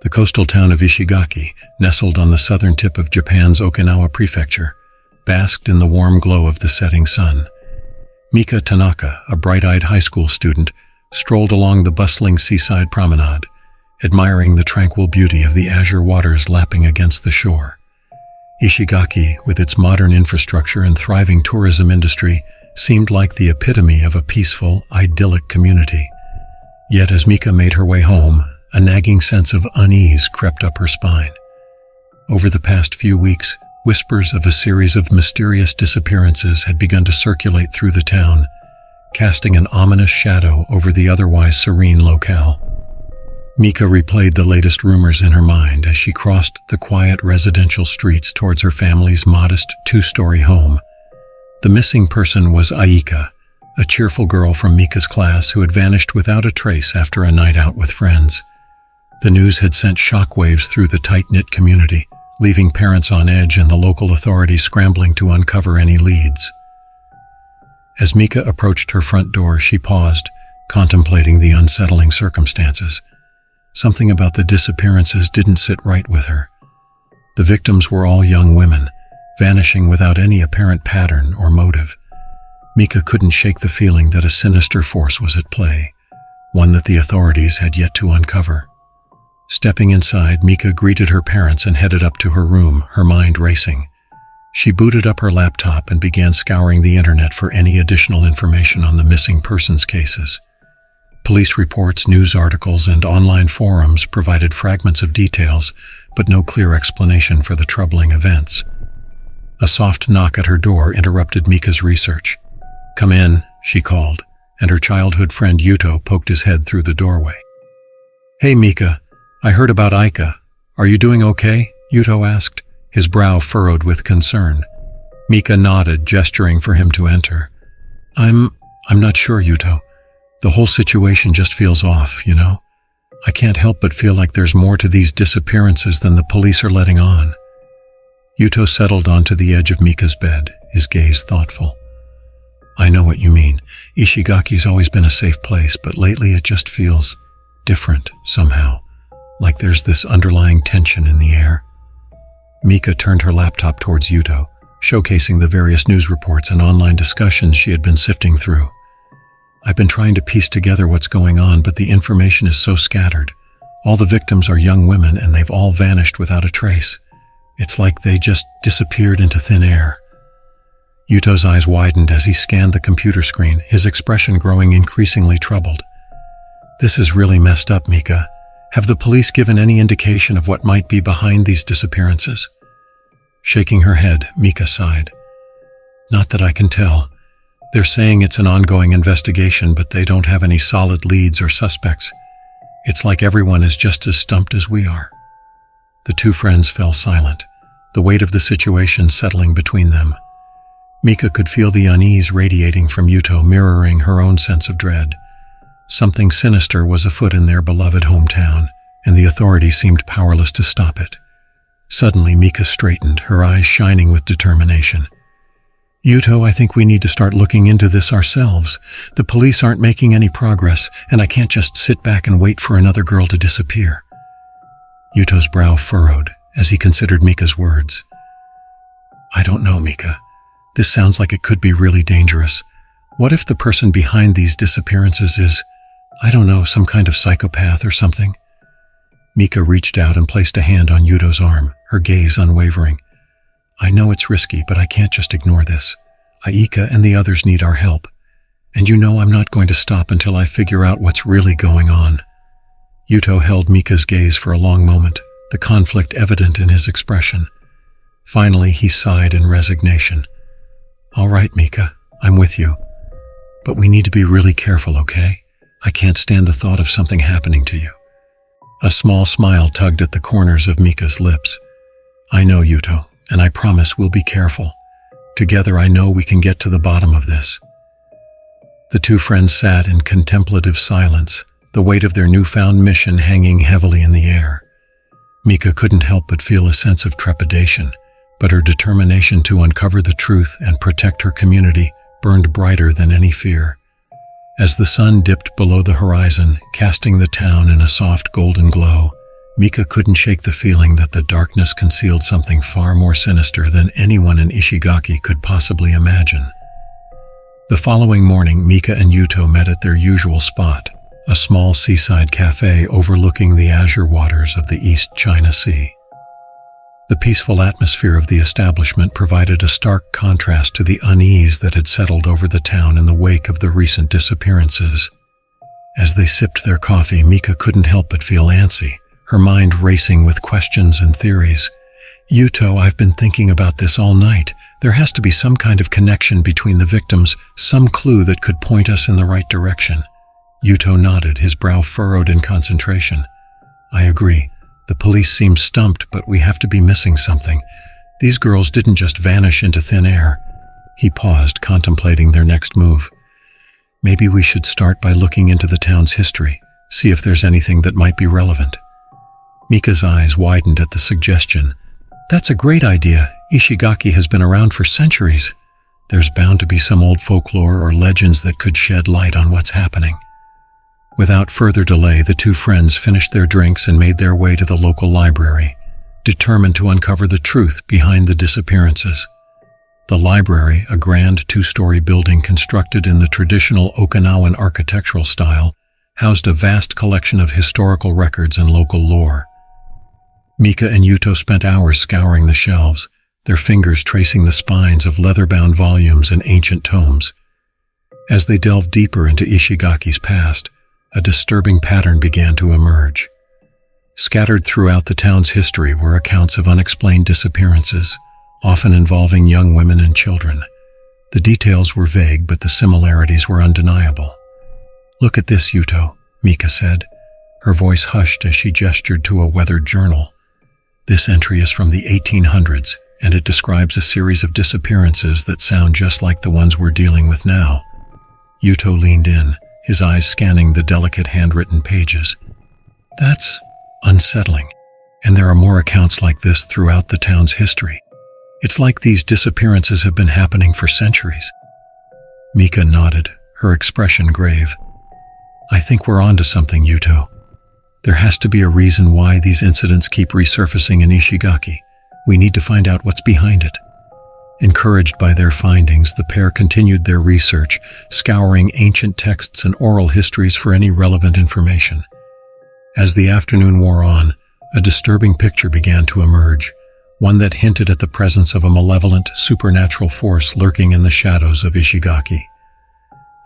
The coastal town of Ishigaki, nestled on the southern tip of Japan's Okinawa prefecture, basked in the warm glow of the setting sun. Mika Tanaka, a bright-eyed high school student, strolled along the bustling seaside promenade, admiring the tranquil beauty of the azure waters lapping against the shore. Ishigaki, with its modern infrastructure and thriving tourism industry, seemed like the epitome of a peaceful, idyllic community. Yet as Mika made her way home, a nagging sense of unease crept up her spine. Over the past few weeks, whispers of a series of mysterious disappearances had begun to circulate through the town, casting an ominous shadow over the otherwise serene locale. Mika replayed the latest rumors in her mind as she crossed the quiet residential streets towards her family's modest two-story home. The missing person was Aika, a cheerful girl from Mika's class who had vanished without a trace after a night out with friends. The news had sent shockwaves through the tight-knit community, leaving parents on edge and the local authorities scrambling to uncover any leads. As Mika approached her front door, she paused, contemplating the unsettling circumstances. Something about the disappearances didn't sit right with her. The victims were all young women, vanishing without any apparent pattern or motive. Mika couldn't shake the feeling that a sinister force was at play, one that the authorities had yet to uncover. Stepping inside, Mika greeted her parents and headed up to her room, her mind racing. She booted up her laptop and began scouring the internet for any additional information on the missing persons cases. Police reports, news articles, and online forums provided fragments of details, but no clear explanation for the troubling events. A soft knock at her door interrupted Mika's research. "Come in," she called, and her childhood friend Yuto poked his head through the doorway. "Hey Mika, I heard about Aika. Are you doing okay?" Yuto asked, his brow furrowed with concern. Mika nodded, gesturing for him to enter. I'm not sure, Yuto. The whole situation just feels off, you know? I can't help but feel like there's more to these disappearances than the police are letting on." Yuto settled onto the edge of Mika's bed, his gaze thoughtful. "I know what you mean. Ishigaki's always been a safe place, but lately it just feels different somehow. Like there's this underlying tension in the air." Mika turned her laptop towards Yuto, showcasing the various news reports and online discussions she had been sifting through. "I've been trying to piece together what's going on, but the information is so scattered. All the victims are young women, and they've all vanished without a trace. It's like they just disappeared into thin air." Yuto's eyes widened as he scanned the computer screen, his expression growing increasingly troubled. "This is really messed up, Mika. Have the police given any indication of what might be behind these disappearances?" Shaking her head, Mika sighed. "Not that I can tell. They're saying it's an ongoing investigation, but they don't have any solid leads or suspects. It's like everyone is just as stumped as we are." The two friends fell silent, the weight of the situation settling between them. Mika could feel the unease radiating from Yuto, mirroring her own sense of dread. Something sinister was afoot in their beloved hometown, and the authorities seemed powerless to stop it. Suddenly, Mika straightened, her eyes shining with determination. "Yuto, I think we need to start looking into this ourselves. The police aren't making any progress, and I can't just sit back and wait for another girl to disappear." Yuto's brow furrowed as he considered Mika's words. "I don't know, Mika. This sounds like it could be really dangerous. What if the person behind these disappearances is, I don't know, some kind of psychopath or something?" Mika reached out and placed a hand on Yuto's arm, her gaze unwavering. "I know it's risky, but I can't just ignore this. Aika and the others need our help. And you know I'm not going to stop until I figure out what's really going on." Yuto held Mika's gaze for a long moment, the conflict evident in his expression. Finally, he sighed in resignation. "All right, Mika, I'm with you. But we need to be really careful, okay? I can't stand the thought of something happening to you." A small smile tugged at the corners of Mika's lips. "I know, Yuto, and I promise we'll be careful. Together I know we can get to the bottom of this." The two friends sat in contemplative silence, the weight of their newfound mission hanging heavily in the air. Mika couldn't help but feel a sense of trepidation, but her determination to uncover the truth and protect her community burned brighter than any fear. As the sun dipped below the horizon, casting the town in a soft golden glow, Mika couldn't shake the feeling that the darkness concealed something far more sinister than anyone in Ishigaki could possibly imagine. The following morning, Mika and Yuto met at their usual spot, a small seaside cafe overlooking the azure waters of the East China Sea. The peaceful atmosphere of the establishment provided a stark contrast to the unease that had settled over the town in the wake of the recent disappearances. As they sipped their coffee, Mika couldn't help but feel antsy, her mind racing with questions and theories. "Yuto, I've been thinking about this all night. There has to be some kind of connection between the victims, some clue that could point us in the right direction." Yuto nodded, his brow furrowed in concentration. "I agree. The police seem stumped, but we have to be missing something. These girls didn't just vanish into thin air." He paused, contemplating their next move. "Maybe we should start by looking into the town's history, see if there's anything that might be relevant." Mika's eyes widened at the suggestion. "That's a great idea. Ishigaki has been around for centuries. There's bound to be some old folklore or legends that could shed light on what's happening." Without further delay, the two friends finished their drinks and made their way to the local library, determined to uncover the truth behind the disappearances. The library, a grand two-story building constructed in the traditional Okinawan architectural style, housed a vast collection of historical records and local lore. Mika and Yuto spent hours scouring the shelves, their fingers tracing the spines of leather-bound volumes and ancient tomes. As they delved deeper into Ishigaki's past, a disturbing pattern began to emerge. Scattered throughout the town's history were accounts of unexplained disappearances, often involving young women and children. The details were vague, but the similarities were undeniable. "Look at this, Yuto," Mika said, her voice hushed as she gestured to a weathered journal. "This entry is from the 1800s, and it describes a series of disappearances that sound just like the ones we're dealing with now." Yuto leaned in, his eyes scanning the delicate handwritten pages. "That's unsettling, and there are more accounts like this throughout the town's history. It's like these disappearances have been happening for centuries." Mika nodded, her expression grave. "I think we're onto something, Yuto. There has to be a reason why these incidents keep resurfacing in Ishigaki. We need to find out what's behind it." Encouraged by their findings, the pair continued their research, scouring ancient texts and oral histories for any relevant information. As the afternoon wore on, a disturbing picture began to emerge, one that hinted at the presence of a malevolent, supernatural force lurking in the shadows of Ishigaki.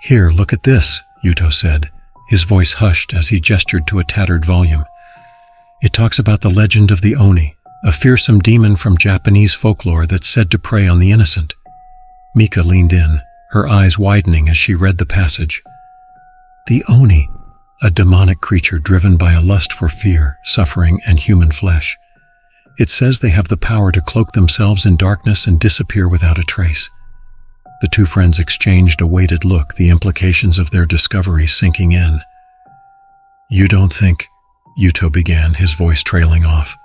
"Here, look at this," Yuto said, his voice hushed as he gestured to a tattered volume. "It talks about the legend of the Oni, a fearsome demon from Japanese folklore that's said to prey on the innocent." Mika leaned in, her eyes widening as she read the passage. "The Oni, a demonic creature driven by a lust for fear, suffering, and human flesh. It says they have the power to cloak themselves in darkness and disappear without a trace." The two friends exchanged a weighted look, the implications of their discovery sinking in. "You don't think—" Yuto began, his voice trailing off.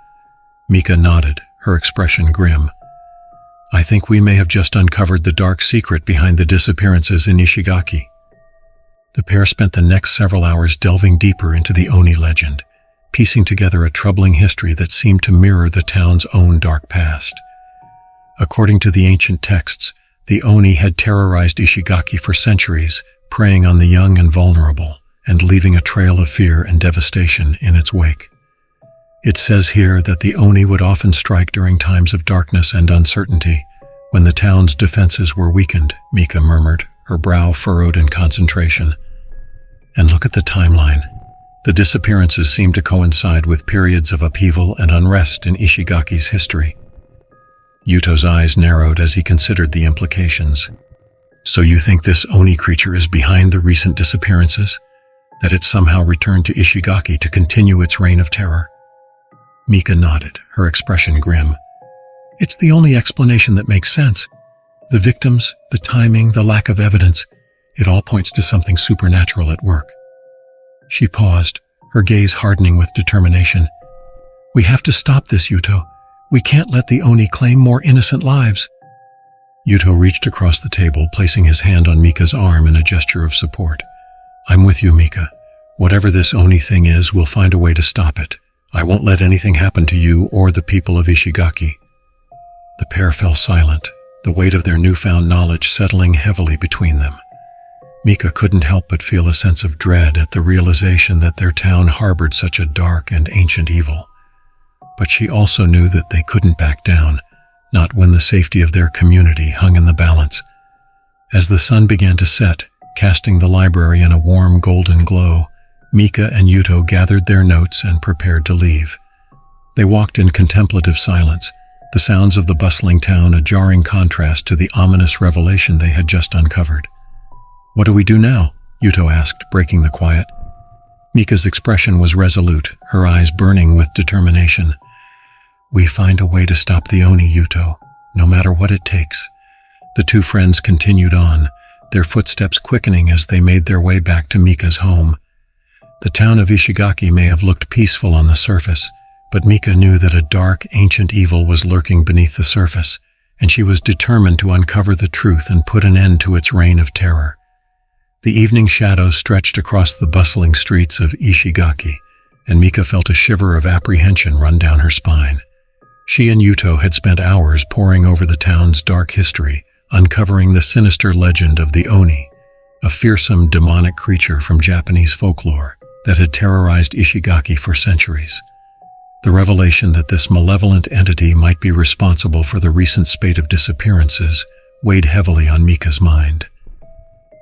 Mika nodded, her expression grim. "I think we may have just uncovered the dark secret behind the disappearances in Ishigaki." The pair spent the next several hours delving deeper into the Oni legend, piecing together a troubling history that seemed to mirror the town's own dark past. According to the ancient texts, the Oni had terrorized Ishigaki for centuries, preying on the young and vulnerable, and leaving a trail of fear and devastation in its wake. It says here that the Oni would often strike during times of darkness and uncertainty, when the town's defenses were weakened, Mika murmured, her brow furrowed in concentration. "And look at the timeline. The disappearances seem to coincide with periods of upheaval and unrest in Ishigaki's history." Yuto's eyes narrowed as he considered the implications. "So you think this Oni creature is behind the recent disappearances? That it somehow returned to Ishigaki to continue its reign of terror?" Mika nodded, her expression grim. "It's the only explanation that makes sense. The victims, the timing, the lack of evidence, it all points to something supernatural at work." She paused, her gaze hardening with determination. "We have to stop this, Yuto. We can't let the Oni claim more innocent lives." Yuto reached across the table, placing his hand on Mika's arm in a gesture of support. "I'm with you, Mika. Whatever this Oni thing is, we'll find a way to stop it. I won't let anything happen to you or the people of Ishigaki." The pair fell silent, the weight of their newfound knowledge settling heavily between them. Mika couldn't help but feel a sense of dread at the realization that their town harbored such a dark and ancient evil. But she also knew that they couldn't back down, not when the safety of their community hung in the balance. As the sun began to set, casting the library in a warm golden glow, Mika and Yuto gathered their notes and prepared to leave. They walked in contemplative silence, the sounds of the bustling town a jarring contrast to the ominous revelation they had just uncovered. "What do we do now?" Yuto asked, breaking the quiet. Mika's expression was resolute, her eyes burning with determination. "We find a way to stop the Oni, Yuto, no matter what it takes." The two friends continued on, their footsteps quickening as they made their way back to Mika's home. The town of Ishigaki may have looked peaceful on the surface, but Mika knew that a dark, ancient evil was lurking beneath the surface, and she was determined to uncover the truth and put an end to its reign of terror. The evening shadows stretched across the bustling streets of Ishigaki, and Mika felt a shiver of apprehension run down her spine. She and Yuto had spent hours poring over the town's dark history, uncovering the sinister legend of the Oni, a fearsome demonic creature from Japanese folklore that had terrorized Ishigaki for centuries. The revelation that this malevolent entity might be responsible for the recent spate of disappearances weighed heavily on Mika's mind.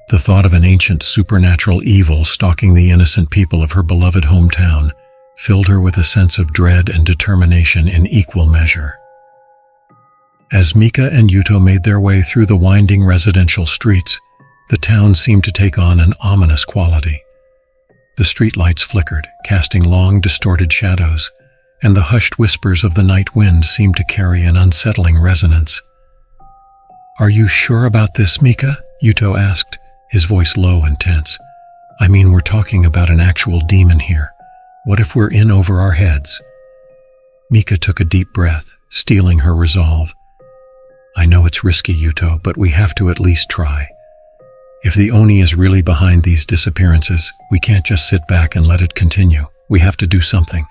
The thought of an ancient supernatural evil stalking the innocent people of her beloved hometown filled her with a sense of dread and determination in equal measure. As Mika and Yuto made their way through the winding residential streets, the town seemed to take on an ominous quality. The streetlights flickered, casting long, distorted shadows, and the hushed whispers of the night wind seemed to carry an unsettling resonance. "Are you sure about this, Mika?" Yuto asked, his voice low and tense. "I mean, we're talking about an actual demon here. What if we're in over our heads?" Mika took a deep breath, steeling her resolve. "I know it's risky, Yuto, but we have to at least try. If the Oni is really behind these disappearances, we can't just sit back and let it continue. We have to do something."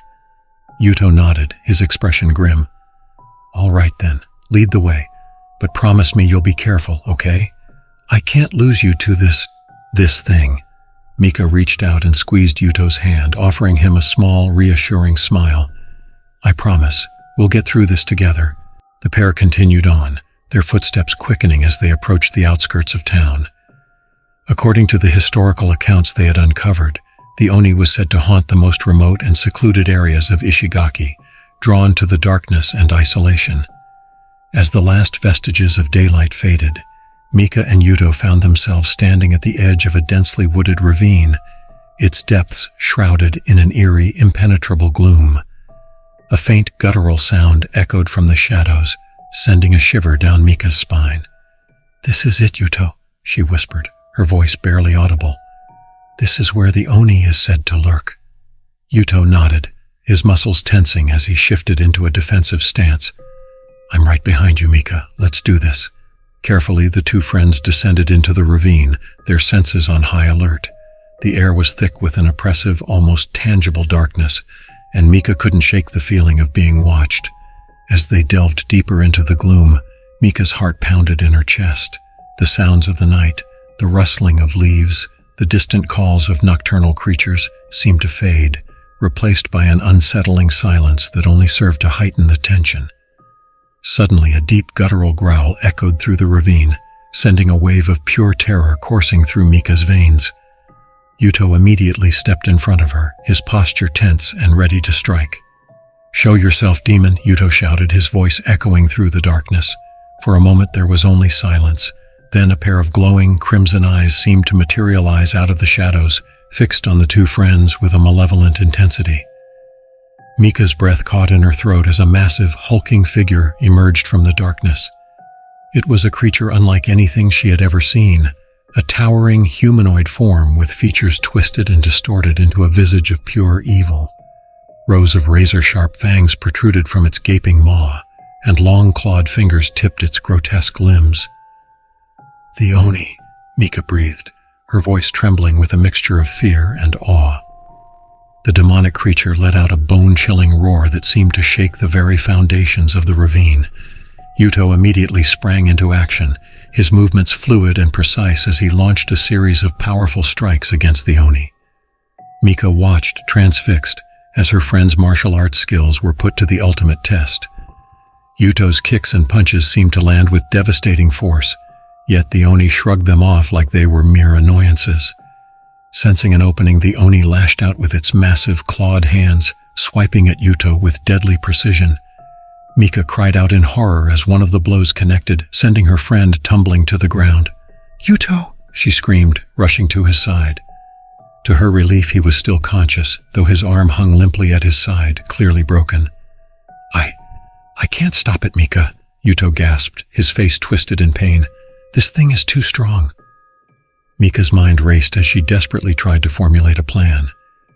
Yuto nodded, his expression grim. "All right then, lead the way, but promise me you'll be careful, okay? I can't lose you to this thing." Mika reached out and squeezed Yuto's hand, offering him a small, reassuring smile. "I promise, we'll get through this together." The pair continued on, their footsteps quickening as they approached the outskirts of town. According to the historical accounts they had uncovered, the Oni was said to haunt the most remote and secluded areas of Ishigaki, drawn to the darkness and isolation. As the last vestiges of daylight faded, Mika and Yuto found themselves standing at the edge of a densely wooded ravine, its depths shrouded in an eerie, impenetrable gloom. A faint guttural sound echoed from the shadows, sending a shiver down Mika's spine. "This is it, Yuto," she whispered, her voice barely audible. "This is where the Oni is said to lurk." Yuto nodded, his muscles tensing as he shifted into a defensive stance. "I'm right behind you, Mika. Let's do this." Carefully, the two friends descended into the ravine, their senses on high alert. The air was thick with an oppressive, almost tangible darkness, and Mika couldn't shake the feeling of being watched. As they delved deeper into the gloom, Mika's heart pounded in her chest. The sounds of the night, the rustling of leaves, the distant calls of nocturnal creatures seemed to fade, replaced by an unsettling silence that only served to heighten the tension. Suddenly, a deep guttural growl echoed through the ravine, sending a wave of pure terror coursing through Mika's veins. Yuto immediately stepped in front of her, his posture tense and ready to strike. "Show yourself, demon," Yuto shouted, his voice echoing through the darkness. For a moment there was only silence. Then a pair of glowing, crimson eyes seemed to materialize out of the shadows, fixed on the two friends with a malevolent intensity. Mika's breath caught in her throat as a massive, hulking figure emerged from the darkness. It was a creature unlike anything she had ever seen, a towering humanoid form with features twisted and distorted into a visage of pure evil. Rows of razor-sharp fangs protruded from its gaping maw, and long clawed fingers tipped its grotesque limbs. "The Oni," Mika breathed, her voice trembling with a mixture of fear and awe. The demonic creature let out a bone-chilling roar that seemed to shake the very foundations of the ravine. Yuto immediately sprang into action, his movements fluid and precise as he launched a series of powerful strikes against the Oni. Mika watched, transfixed, as her friend's martial arts skills were put to the ultimate test. Yuto's kicks and punches seemed to land with devastating force, yet the Oni shrugged them off like they were mere annoyances. Sensing an opening, the Oni lashed out with its massive clawed hands, swiping at Yuto with deadly precision. Mika cried out in horror as one of the blows connected, sending her friend tumbling to the ground. "Yuto!" she screamed, rushing to his side. To her relief, he was still conscious, though his arm hung limply at his side, clearly broken. I can't stop it, Mika," Yuto gasped, his face twisted in pain. "This thing is too strong." Mika's mind raced as she desperately tried to formulate a plan.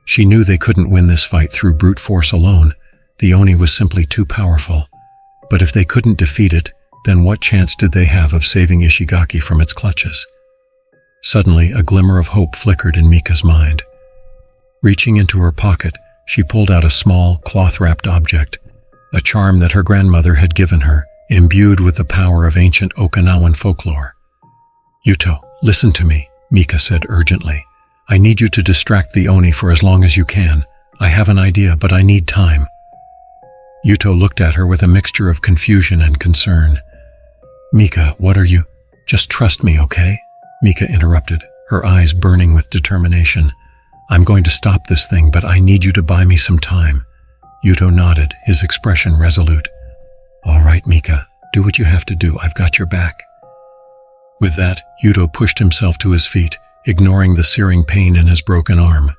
She knew they couldn't win this fight through brute force alone. The Oni was simply too powerful. But if they couldn't defeat it, then what chance did they have of saving Ishigaki from its clutches? Suddenly, a glimmer of hope flickered in Mika's mind. Reaching into her pocket, she pulled out a small, cloth-wrapped object, a charm that her grandmother had given her, imbued with the power of ancient Okinawan folklore. "Yuto, listen to me," Mika said urgently. "I need you to distract the Oni for as long as you can. I have an idea, but I need time." Yuto looked at her with a mixture of confusion and concern. "Mika, what are you? Just trust me, okay?" Mika interrupted, her eyes burning with determination. "I'm going to stop this thing, but I need you to buy me some time." Yuto nodded, his expression resolute. "All right, Mika, do what you have to do. I've got your back." With that, Yuto pushed himself to his feet, ignoring the searing pain in his broken arm.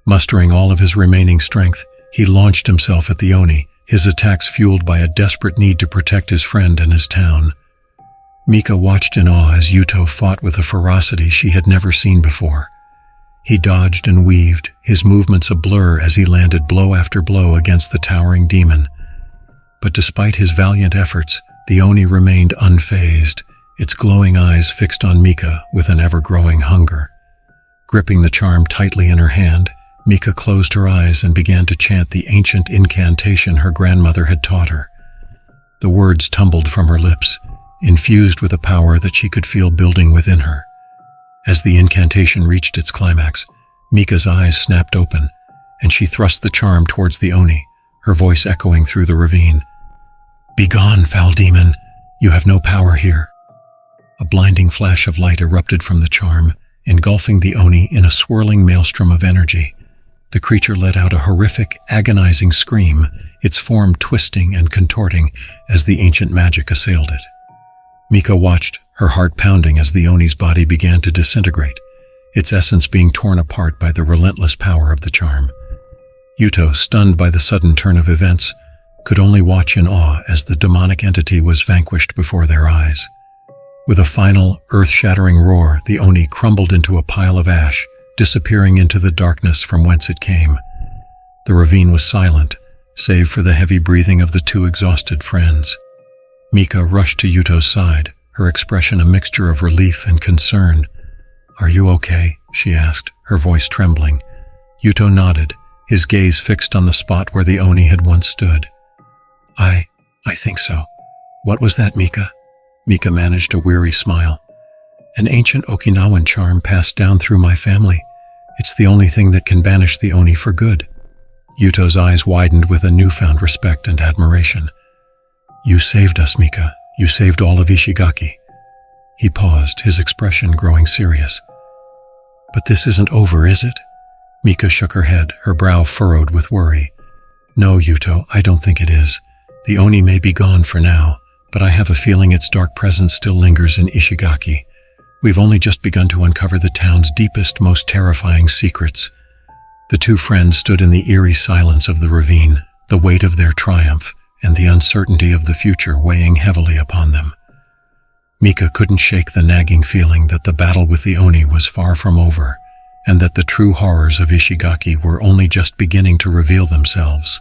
Mustering all of his remaining strength, he launched himself at the Oni, his attacks fueled by a desperate need to protect his friend and his town. Mika watched in awe as Yuto fought with a ferocity she had never seen before. He dodged and weaved, his movements a blur as he landed blow after blow against the towering demon. But despite his valiant efforts, the Oni remained unfazed, its glowing eyes fixed on Mika with an ever-growing hunger. Gripping the charm tightly in her hand, Mika closed her eyes and began to chant the ancient incantation her grandmother had taught her. The words tumbled from her lips, infused with a power that she could feel building within her. As the incantation reached its climax, Mika's eyes snapped open, and she thrust the charm towards the Oni, her voice echoing through the ravine. "Begone, foul demon! You have no power here." A blinding flash of light erupted from the charm, engulfing the Oni in a swirling maelstrom of energy. The creature let out a horrific, agonizing scream, its form twisting and contorting as the ancient magic assailed it. Mika watched, her heart pounding as the Oni's body began to disintegrate, its essence being torn apart by the relentless power of the charm. Yuto, stunned by the sudden turn of events, could only watch in awe as the demonic entity was vanquished before their eyes. With a final, earth-shattering roar, the Oni crumbled into a pile of ash, disappearing into the darkness from whence it came. The ravine was silent, save for the heavy breathing of the two exhausted friends. Mika rushed to Yuto's side, her expression a mixture of relief and concern. "Are you okay?" she asked, her voice trembling. Yuto nodded, his gaze fixed on the spot where the Oni had once stood. I think so. What was that, Mika?" Mika managed a weary smile. "An ancient Okinawan charm passed down through my family. It's the only thing that can banish the Oni for good." Yuto's eyes widened with a newfound respect and admiration. "You saved us, Mika. You saved all of Ishigaki." He paused, his expression growing serious. "But this isn't over, is it?" Mika shook her head, her brow furrowed with worry. "No, Yuto, I don't think it is. The Oni may be gone for now, but I have a feeling its dark presence still lingers in Ishigaki. We've only just begun to uncover the town's deepest, most terrifying secrets." The two friends stood in the eerie silence of the ravine, the weight of their triumph and the uncertainty of the future weighing heavily upon them. Mika couldn't shake the nagging feeling that the battle with the Oni was far from over, and that the true horrors of Ishigaki were only just beginning to reveal themselves.